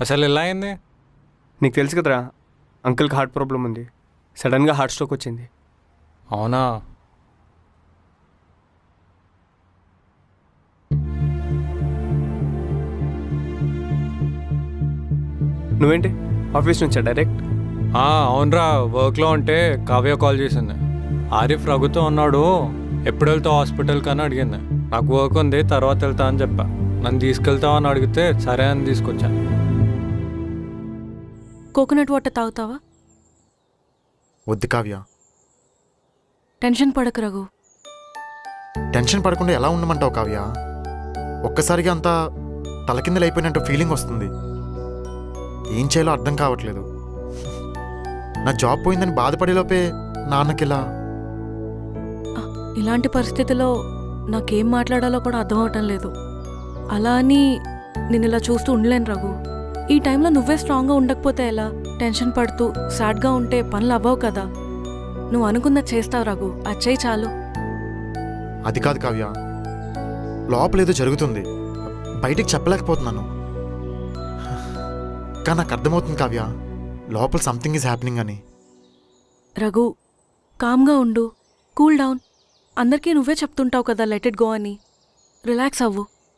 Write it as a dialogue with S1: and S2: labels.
S1: అసలు ఎలా అయింది?
S2: నీకు తెలుసు కదరా, అంకుల్కి హార్ట్ ప్రాబ్లం ఉంది. సడన్గా హార్ట్ స్ట్రోక్ వచ్చింది.
S1: అవునా?
S2: నువ్వేంటి ఆఫీస్ నుంచా డైరెక్ట్?
S1: అవునరా, వర్క్లో ఉంటే కావ్య కాల్ చేసింది. ఆరిఫ్ రఘుతో ఉన్నాడు, ఎప్పుడు వెళ్తావు హాస్పిటల్కి అని అడిగింది. నాకు వర్క్ ఉంది, తర్వాత వెళ్తా అని చెప్పా. నన్ను తీసుకెళ్తావా అని అడిగితే సరే అని తీసుకొచ్చాను.
S3: కోకోనట్ వాటర్ తాగుతావా?
S4: వద్దు కావ్య.
S3: టెన్షన్ పడకు రఘు.
S4: టెన్షన్ పడకుండా ఎలా ఉండమంటావు కావ్య? ఒక్కసారిగా అంతా తలకిందులైపోయినట్టు ఫీలింగ్ వస్తుంది. ఏం చేయాలో అర్థం కావట్లేదు. నా జాబ్ పోయిందని బాధపడేలోపే నాన్నకిలా.
S3: ఇలాంటి పరిస్థితిలో నాకేం మాట్లాడాలో కూడా అర్థం అవటం లేదు. అలా అని నేను ఇలా చూస్తూ ఉండలేను రఘు. ఈ టైంలో నువ్వే స్ట్రాంగ్గా ఉండకపోతే ఎలా? టెన్షన్ పడుతూ సాడ్గా ఉంటే పనులు అవ్వవు కదా. నువ్వు అనుకున్నది చేస్తావు రఘు, అది చేయి చాలు.
S4: అది కాదు కావ్య, లోపలేదో జరుగుతుంది, బయటికి చెప్పలేకపోతున్నాను. కానీ నాకు అర్థమవుతుంది కావ్య, లోపల సంథింగ్ ఈజ్ హ్యాపెనింగ్ అని.
S3: రఘు, కామ్గా ఉండు, కూల్ డౌన్. అందరికీ నువ్వే చెప్తుంటావు కదా లెట్ ఇట్ గో అని. రిలాక్స్ అవ్వు.